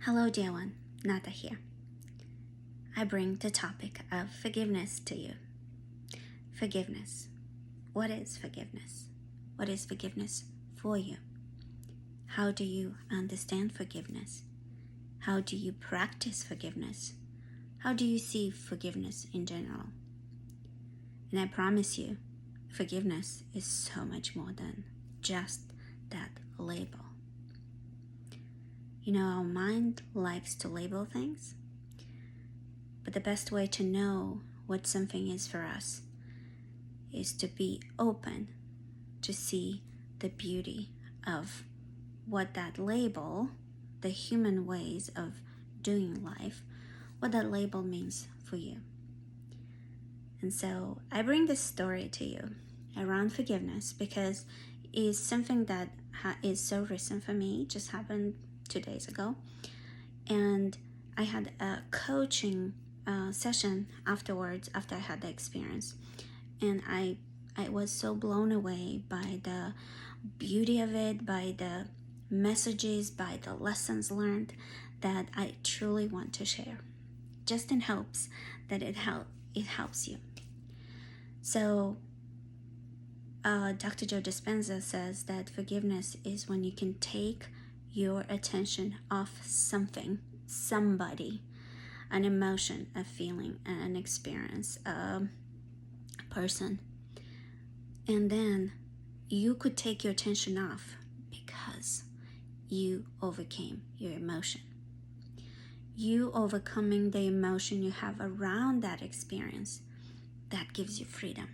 Hello, dear one, Nata here. I bring the topic of forgiveness to you. Forgiveness. What is forgiveness? What is forgiveness for you? How do you understand forgiveness? How do you practice forgiveness? How do you see forgiveness in general? And I promise you, forgiveness is so much more than just that label. You know, our mind likes to label things, but the best way to know what something is for us is to be open to see the beauty of what that label, the human ways of doing life, what that label means for you. And so I bring this story to you around forgiveness because it is something that is so recent for me. It just happened 2 days ago, and I had a coaching session afterwards after I had the experience, and I was so blown away by the beauty of it, by the messages, by the lessons learned, that I truly want to share, just in hopes that it helps you. So Dr. Joe Dispenza says that forgiveness is when you can take your attention off something, somebody, an emotion, a feeling, an experience, a person, and then you could take your attention off because you overcame your emotion. You overcoming the emotion you have around that experience, that gives you freedom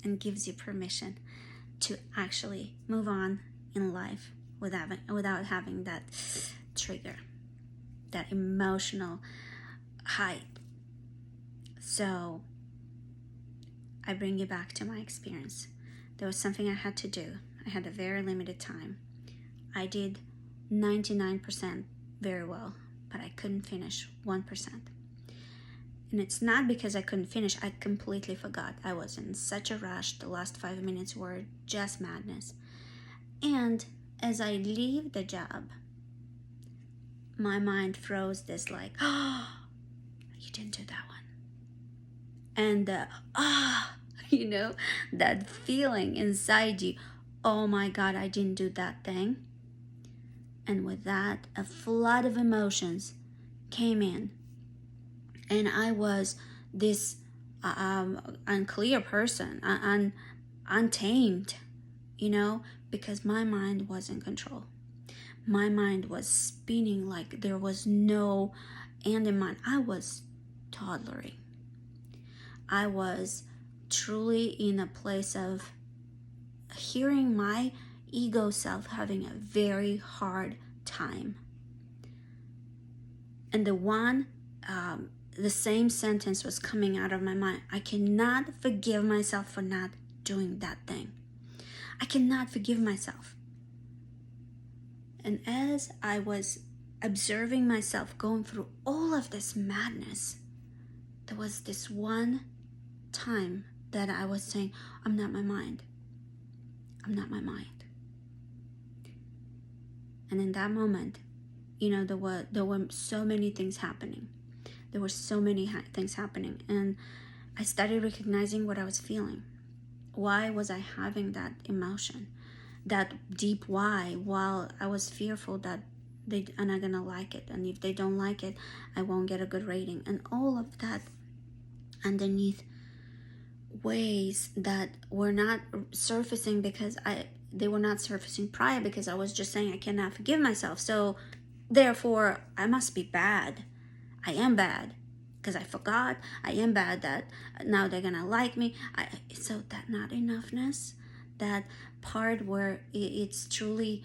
and gives you permission to actually move on in life without having that trigger, that emotional height. So I bring you back to my experience. There was something I had to do. I had a very limited time. I did 99% very well, but I couldn't finish 1%. And it's not because I couldn't finish. I completely forgot. I was in such a rush. The last 5 minutes were just madness. And as I leave the job, my mind froze this like, oh, you didn't do that one. And you know, that feeling inside you, oh my God, I didn't do that thing. And with that, a flood of emotions came in. And I was this unclear person, untamed, you know, because my mind was in control. My mind was spinning like there was no end in mind. I was toddlering. I was truly in a place of hearing my ego self having a very hard time. And the same sentence was coming out of my mind. I cannot forgive myself for not doing that thing. I cannot forgive myself. And as I was observing myself going through all of this madness, there was this one time that I was saying, I'm not my mind. I'm not my mind. And in that moment, you know, there were so many things happening. There were so many things happening. And I started recognizing what I was feeling. Why was I having that emotion? That deep why, while I was fearful that they are not gonna like it, and if they don't like it, I won't get a good rating, and all of that underneath ways that were not surfacing because they were not surfacing prior because I was just saying I cannot forgive myself. So therefore I must be bad. I am bad because I forgot. I am bad that now they're gonna like me. So that not enoughness, that part where it's truly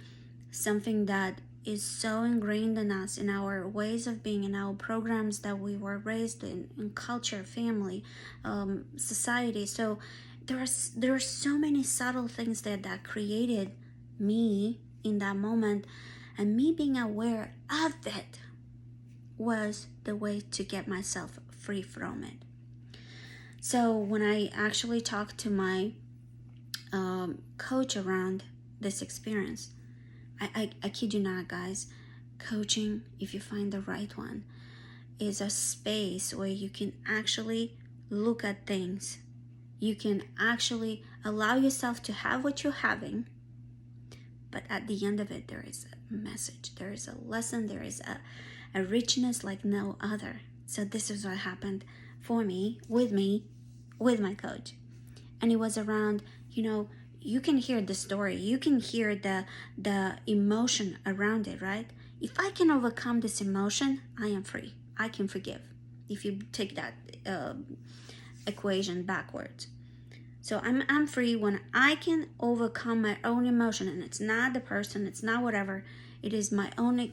something that is so ingrained in us, in our ways of being, in our programs that we were raised in culture, family, society. So there are so many subtle things there that created me in that moment, and me being aware of it was the way to get myself free from it. So when I actually talked to my coach around this experience, I kid you not, guys, Coaching, if you find the right one, is a space where you can actually look at things. You can actually allow yourself to have what you're having, but at the end of it, there is a message, there is a lesson, there is a richness like no other. So this is what happened for me, with my coach. And it was around, you can hear the story, you can hear the emotion around it, right? If I can overcome this emotion, I am free. I can forgive. If you take that equation backwards. So I'm free when I can overcome my own emotion, and it's not the person, it's not whatever. It is my own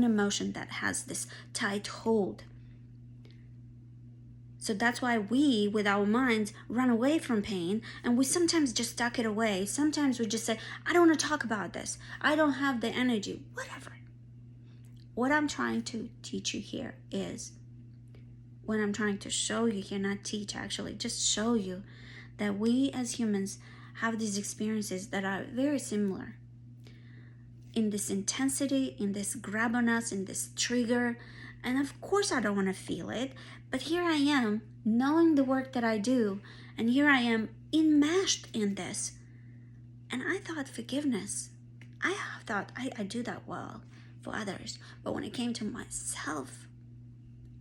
emotion that has this tight hold. So that's why we, with our minds, run away from pain, and we sometimes just tuck it away. Sometimes we just say, I don't want to talk about this. I don't have the energy, whatever. What I'm trying to teach you here is, what I'm trying to show you here, not teach actually, just show you that we as humans have these experiences that are very similar. In this intensity, in this grab on us, in this trigger. And of course I don't want to feel it, but here I am, knowing the work that I do, and here I am enmeshed in this. And I thought forgiveness, I thought I do that well for others, but when it came to myself,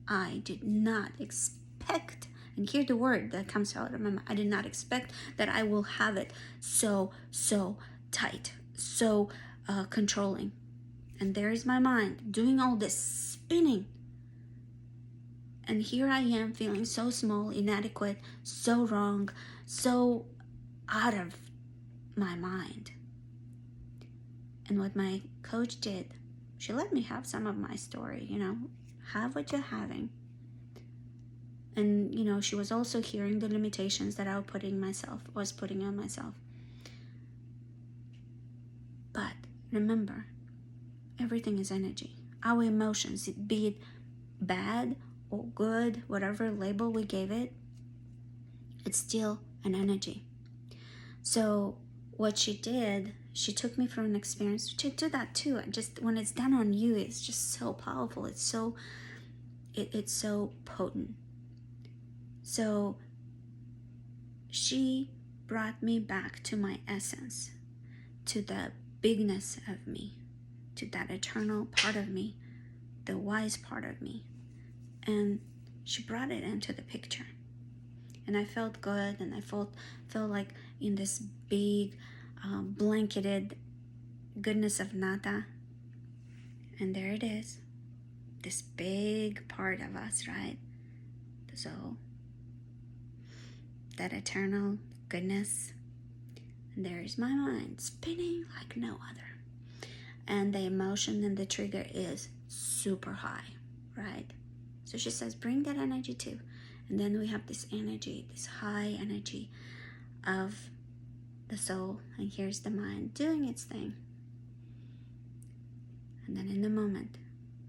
I did not expect, and hear the word that comes out of my mouth, I did not expect that I will have it so tight, so controlling. And there is my mind doing all this spinning. And here I am feeling so small, inadequate, so wrong, so out of my mind. And what my coach did, she let me have some of my story, have what you're having. And, she was also hearing the limitations that I was putting on myself. But remember, everything is energy. Our emotions, be it bad or good, whatever label we gave it, it's still an energy. So what she did, she took me from an experience to do that too. Just when it's done on you, it's just so powerful. It's so potent. So she brought me back to my essence, to the bigness of me, to that eternal part of me, the wise part of me. And she brought it into the picture. And I felt good, and I felt like in this big blanketed goodness of nada. And there it is, this big part of us, right? The soul, that eternal goodness. And there is my mind spinning like no other. And the emotion and the trigger is super high, right? So she says, bring that energy too. And then we have this energy, this high energy of the soul. And here's the mind doing its thing. And then in the moment,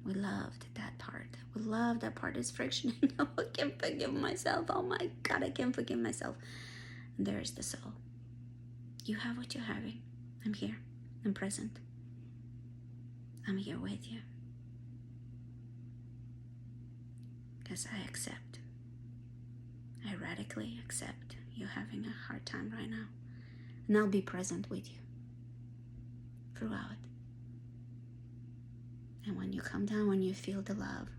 we loved that part. We love that part is friction. I can't forgive myself. Oh my God, I can't forgive myself. And there's the soul. You have what you're having. I'm here. I'm present. I'm here with you. Because I accept. I radically accept you having a hard time right now. And I'll be present with you throughout. And when you come down, when you feel the love,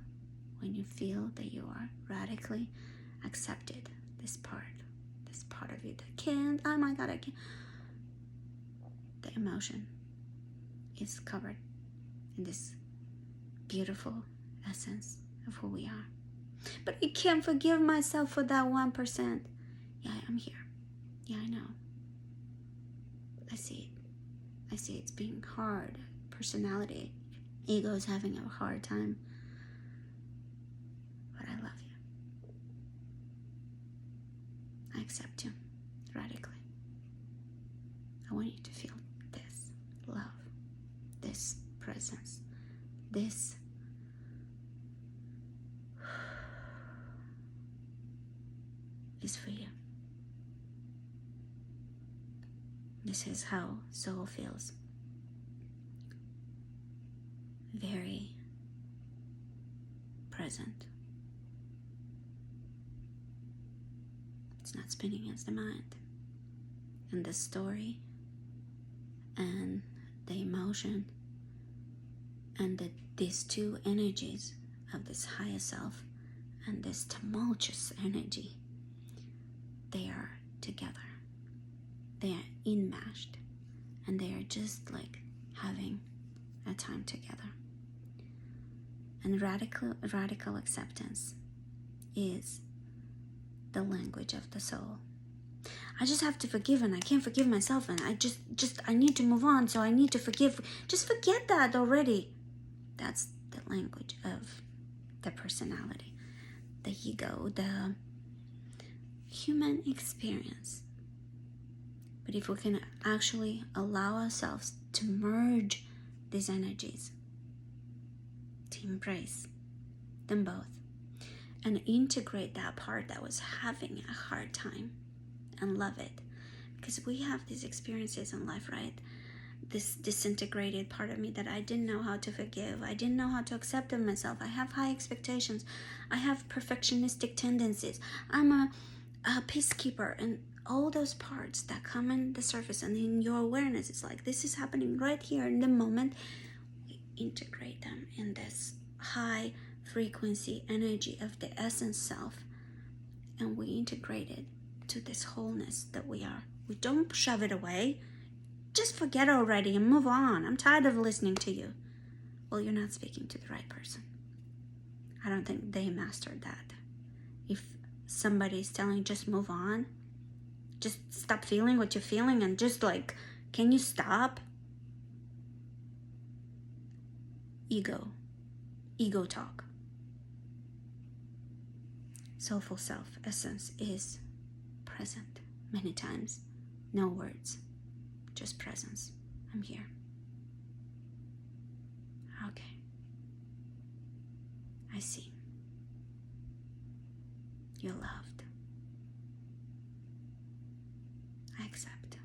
when you feel that you are radically accepted, this part of you that can't, oh my God, I can't. The emotion is covered in this beautiful essence of who we are. But I can't forgive myself for that 1%. Yeah, I'm here. Yeah, I know. I see it. I see it's being hard. Personality. Ego is having a hard time. But I love you. I accept you radically. I want you to feel this love, this presence, this is for you. This is how soul feels. very present. It's not spinning against the mind. And the story and the emotion and these two energies of this higher self and this tumultuous energy, they are together. They are enmeshed, and they are just like having a time together. And radical acceptance is the language of the soul. I just have to forgive, and I can't forgive myself, and I need to move on, so I need to forgive. Just forget that already. That's the language of the personality, the ego, the human experience. But if we can actually allow ourselves to merge these energies, to embrace them both, and integrate that part that was having a hard time and love it. Because we have these experiences in life, right? This disintegrated part of me that I didn't know how to forgive. I didn't know how to accept of myself. I have high expectations. I have perfectionistic tendencies. I'm a peacekeeper, and all those parts that come in the surface and in your awareness, it's like this is happening right here in the moment. We integrate them in this high frequency energy of the essence self, and we integrate it to this wholeness that we are. We don't shove it away. Just forget already and move on. I'm tired of listening to you. Well, you're not speaking to the right person. I don't think they mastered that. If somebody's telling you just move on, just stop feeling what you're feeling, and just like, can you stop? Ego talk. Soulful self essence is present many times. No words, just presence. I'm here. Okay. I see. You're loved. I accept.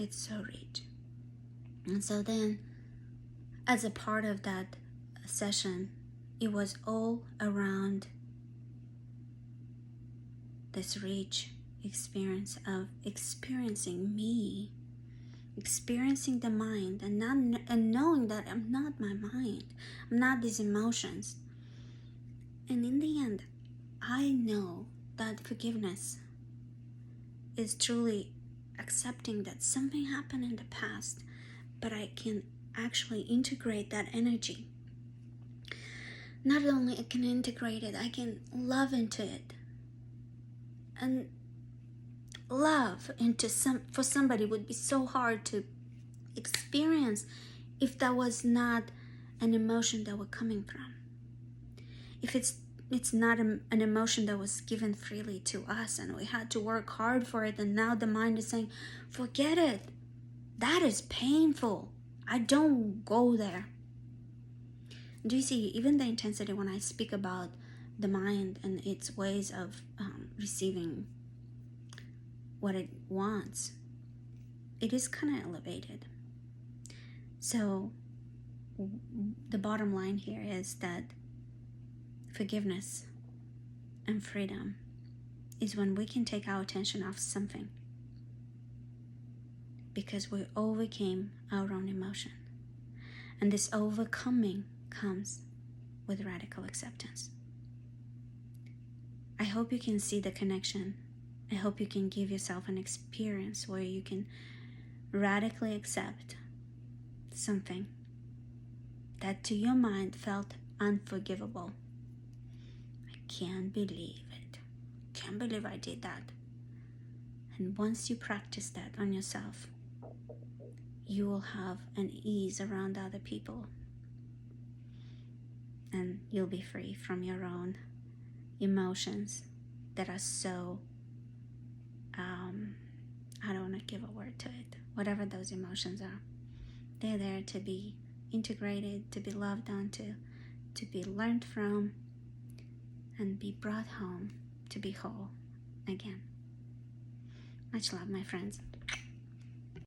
It's so rich. And so then, as a part of that session, it was all around this rich experience of experiencing me, experiencing the mind, and knowing that I'm not my mind, I'm not these emotions. And in the end, I know that forgiveness is truly accepting that something happened in the past, but I can actually integrate that energy. Not only I can integrate it, I can love into it. And love into for somebody would be so hard to experience if that was not an emotion that we're coming from. If it's not an emotion that was given freely to us and we had to work hard for it, and now the mind is saying, forget it. That is painful. I don't go there. Do you see, even the intensity when I speak about the mind and its ways of receiving what it wants, it is kind of elevated. So the bottom line here is that forgiveness and freedom is when we can take our attention off something because we overcame our own emotion. And this overcoming comes with radical acceptance. I hope you can see the connection. I hope you can give yourself an experience where you can radically accept something that to your mind felt unforgivable. I can't believe it. Can't believe I did that. And once you practice that on yourself, you will have an ease around other people. And you'll be free from your own emotions that are so, I don't want to give a word to it. Whatever those emotions are, they're there to be integrated, to be loved onto, to be learned from, and be brought home to be whole again. Much love, my friends.